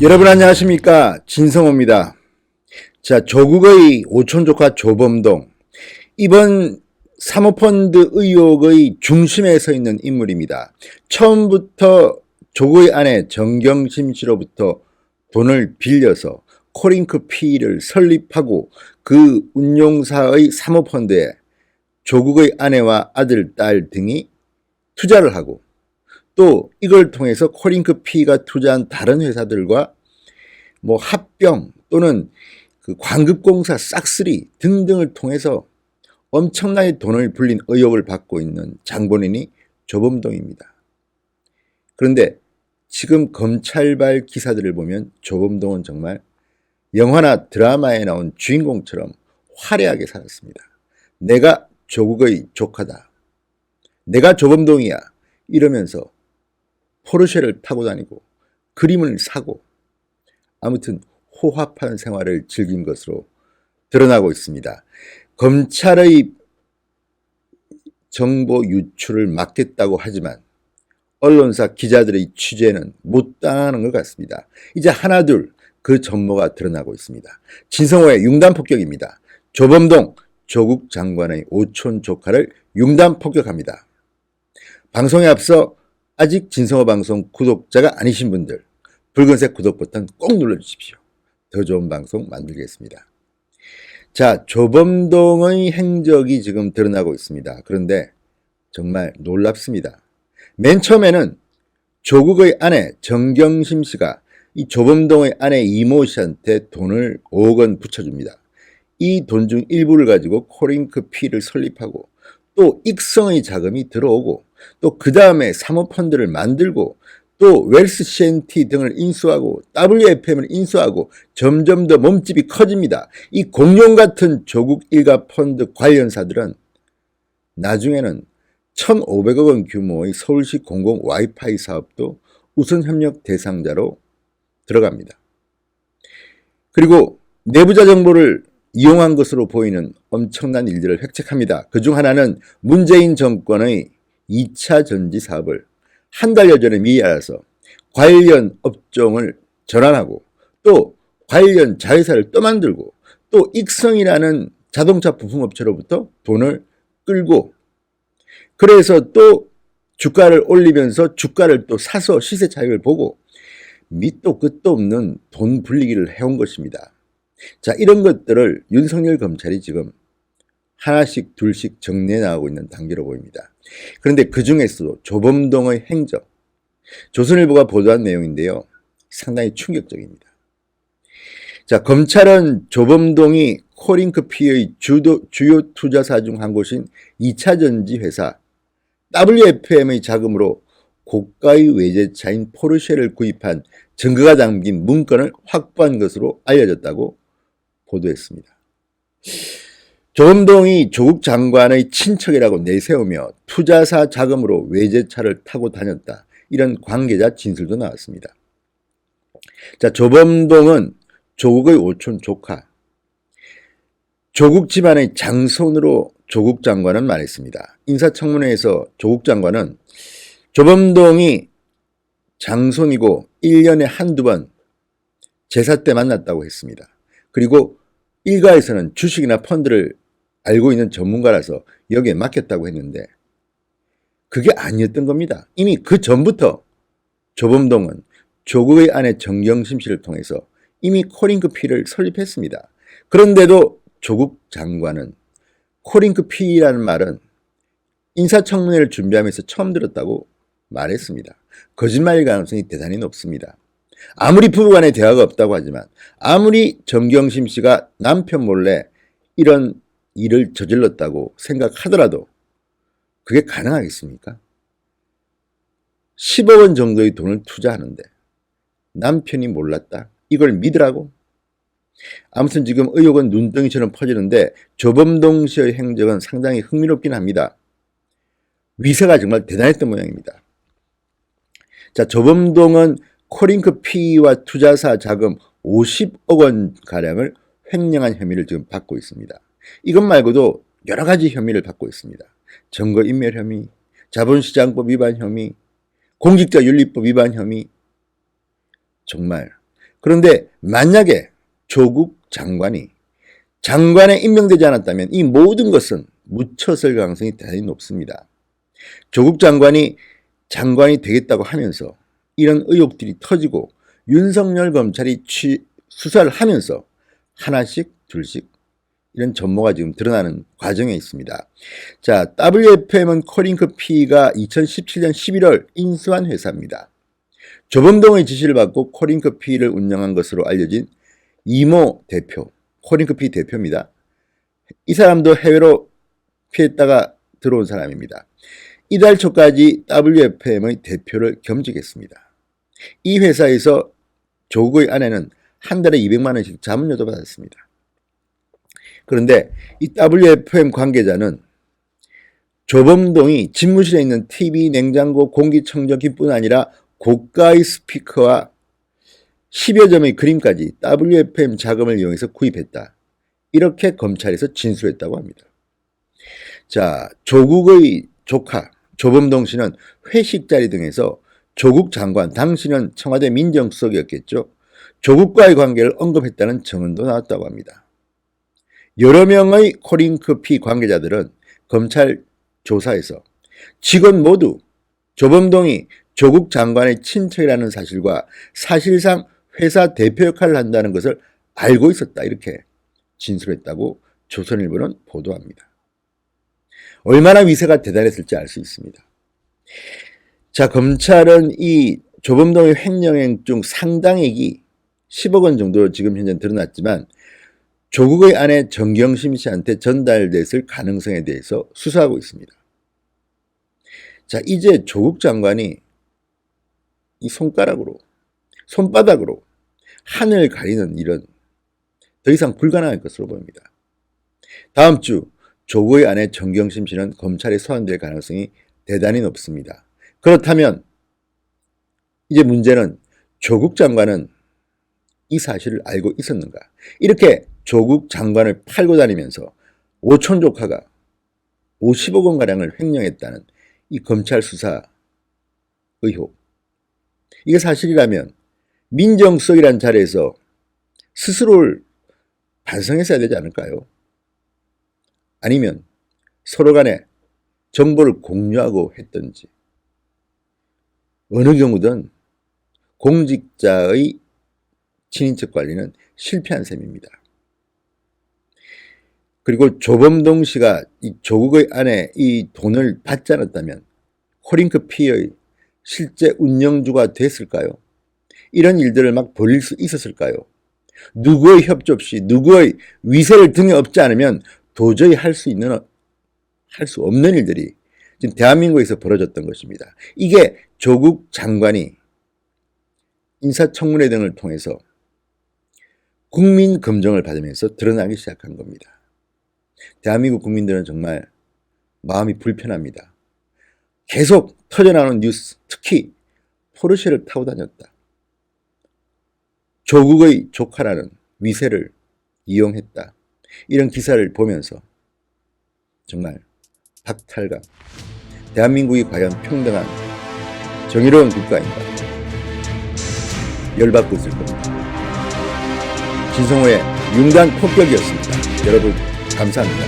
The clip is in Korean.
여러분 안녕하십니까, 진성호입니다. 자, 조국의 오촌조카 조범동, 이번 사모펀드 의혹의 중심에 서 있는 인물입니다. 처음부터 조국의 아내 정경심 씨로부터 돈을 빌려서 코링크 P를 설립하고 그 운용사의 사모펀드에 조국의 아내와 아들, 딸 등이 투자를 하고, 또 이걸 통해서 코링크 P가 투자한 다른 회사들과 합병 또는 그 광급공사 싹쓸이 등등을 통해서 엄청나게 돈을 불린 의혹을 받고 있는 장본인이 조범동입니다. 그런데 지금 검찰발 기사들을 보면 조범동은 정말 영화나 드라마에 나온 주인공처럼 화려하게 살았습니다. 내가 조국의 조카다, 내가 조범동이야 이러면서 포르쉐를 타고 다니고 그림을 사고 아무튼 호화판 생활을 즐긴 것으로 드러나고 있습니다. 검찰의 정보 유출을 막겠다고 하지만 언론사 기자들의 취재는 못 당하는 것 같습니다. 이제 하나둘 그 전모가 드러나고 있습니다. 진성호의 융단폭격입니다. 조범동 조국 장관의 오촌 조카를 융단폭격합니다. 방송에 앞서 아직 진성호 방송 구독자가 아니신 분들 붉은색 구독 버튼 꼭 눌러주십시오. 더 좋은 방송 만들겠습니다. 자, 조범동의 행적이 지금 드러나고 있습니다. 그런데 정말 놀랍습니다. 맨 처음에는 조국의 아내 정경심 씨가 이 조범동의 아내 이모 씨한테 돈을 5억 원 붙여줍니다. 이 돈 중 일부를 가지고 코링크 P를 설립하고 또 익성의 자금이 들어오고 또 그 다음에 사모펀드를 만들고 또 웰스 CNT 등을 인수하고 WFM을 인수하고 점점 더 몸집이 커집니다. 이 공룡 같은 조국 일가 펀드 관련사들은 나중에는 1,500억 원 규모의 서울시 공공 와이파이 사업도 우선 협력 대상자로 들어갑니다. 그리고 내부자 정보를 이용한 것으로 보이는 엄청난 일들을 획책합니다. 그중 하나는 문재인 정권의 2차 전지 사업을 한 달여 전에 미리 알아서 관련 업종을 전환하고 또 관련 자회사를 또 만들고 또 익성이라는 자동차 부품업체로부터 돈을 끌고 그래서 또 주가를 올리면서 주가를 또 사서 시세 차익을 보고 밑도 끝도 없는 돈 불리기를 해온 것입니다. 자, 이런 것들을 윤석열 검찰이 지금 하나씩 둘씩 정리해 나가고 있는 단계로 보입니다. 그런데 그 중에서도 조범동의 행적, 조선일보가 보도한 내용인데요, 상당히 충격적입니다. 자, 검찰은 조범동이 코링크 P의 주요 투자사 중 한 곳인 2차전지 회사 WFM의 자금으로 고가의 외제차인 포르쉐를 구입한 증거가 담긴 문건을 확보한 것으로 알려졌다고 보도했습니다. 조범동이 조국 장관의 친척이라고 내세우며 투자사 자금으로 외제차를 타고 다녔다, 이런 관계자 진술도 나왔습니다. 자, 조범동은 조국의 오촌 조카, 조국 집안의 장손으로 조국 장관은 말했습니다. 인사청문회에서 조국 장관은 조범동이 장손이고 1년에 한두 번 제사 때 만났다고 했습니다. 그리고 일가에서는 주식이나 펀드를 알고 있는 전문가라서 여기에 맡겼다고 했는데 그게 아니었던 겁니다. 이미 그 전부터 조범동은 조국의 아내 정경심 씨를 통해서 이미 코링크 P를 설립했습니다. 그런데도 조국 장관은 코링크 P라는 말은 인사청문회를 준비하면서 처음 들었다고 말했습니다. 거짓말일 가능성이 대단히 높습니다. 아무리 부부간에 대화가 없다고 하지만 아무리 정경심 씨가 남편 몰래 이런 일을 저질렀다고 생각하더라도 그게 가능하겠습니까? 10억 원 정도의 돈을 투자하는데 남편이 몰랐다? 이걸 믿으라고? 아무튼 지금 의혹은 눈덩이처럼 퍼지는데 조범동 씨의 행적은 상당히 흥미롭긴 합니다. 위세가 정말 대단했던 모양입니다. 자, 조범동은 코링크 P와 투자사 자금 50억 원가량을 횡령한 혐의를 지금 받고 있습니다. 이것 말고도 여러 가지 혐의를 받고 있습니다. 증거인멸 혐의, 자본시장법 위반 혐의, 공직자윤리법 위반 혐의, 정말 그런데 만약에 조국 장관에 임명되지 않았다면 이 모든 것은 묻혔을 가능성이 대단히 높습니다. 조국 장관이 되겠다고 하면서 이런 의혹들이 터지고 윤석열 검찰이 수사를 하면서 하나씩 둘씩 이런 전모가 지금 드러나는 과정에 있습니다. 자, WFM은 코링크피가 2017년 11월 인수한 회사입니다. 조범동의 지시를 받고 코링크피를 운영한 것으로 알려진 이모 대표, 코링크피 대표입니다. 이 사람도 해외로 피했다가 들어온 사람입니다. 이달 초까지 WFM의 대표를 겸직했습니다. 이 회사에서 조국의 아내는 한 달에 200만 원씩 자문료도 받았습니다. 그런데 이 WFM 관계자는 조범동이 집무실에 있는 TV, 냉장고, 공기청정기뿐 아니라 고가의 스피커와 10여 점의 그림까지 WFM 자금을 이용해서 구입했다. 이렇게 검찰에서 진술했다고 합니다. 자, 조국의 조카 조범동 씨는 회식 자리 등에서 조국 장관, 당시는 청와대 민정수석이었겠죠. 조국과의 관계를 언급했다는 증언도 나왔다고 합니다. 여러 명의 코링크피 관계자들은 검찰 조사에서 직원 모두 조범동이 조국 장관의 친척이라는 사실과 사실상 회사 대표 역할을 한다는 것을 알고 있었다, 이렇게 진술했다고 조선일보는 보도합니다. 얼마나 위세가 대단했을지 알 수 있습니다. 자, 검찰은 이 조범동의 횡령행 중 상당액이 10억 원 정도로 지금 현재 드러났지만 조국의 아내 정경심 씨한테 전달됐을 가능성에 대해서 수사하고 있습니다. 자, 이제 조국 장관이 이 손바닥으로 하늘을 가리는 일은 더 이상 불가능할 것으로 보입니다. 다음 주 조국의 아내 정경심 씨는 검찰에 소환될 가능성이 대단히 높습니다. 그렇다면 이제 문제는 조국 장관은 이 사실을 알고 있었는가? 이렇게 조국 장관을 팔고 다니면서 오촌 조카가 50억 원가량을 횡령했다는 이 검찰 수사 의혹. 이게 사실이라면 민정수석이라는 자리에서 스스로를 반성했어야 되지 않을까요? 아니면 서로 간에 정보를 공유하고 했던지. 어느 경우든 공직자의 친인척 관리는 실패한 셈입니다. 그리고 조범동 씨가 이 조국의 아내 이 돈을 받지 않았다면 코링크피의 실제 운영주가 됐을까요? 이런 일들을 막 벌일 수 있었을까요? 누구의 협조 없이 누구의 위세를 등에 업지 않으면 도저히 할 수 없는 일들이 지금 대한민국에서 벌어졌던 것입니다. 이게 조국 장관이 인사청문회 등을 통해서 국민 검증을 받으면서 드러나기 시작한 겁니다. 대한민국 국민들은 정말 마음이 불편합니다. 계속 터져나오는 뉴스, 특히 포르쉐를 타고 다녔다. 조국의 조카라는 위세를 이용했다. 이런 기사를 보면서 정말 박탈감, 대한민국이 과연 평등한 정의로운 국가인가 열받고 있을 겁니다. 진성호의 융단 폭격이었습니다. 여러분 감사합니다.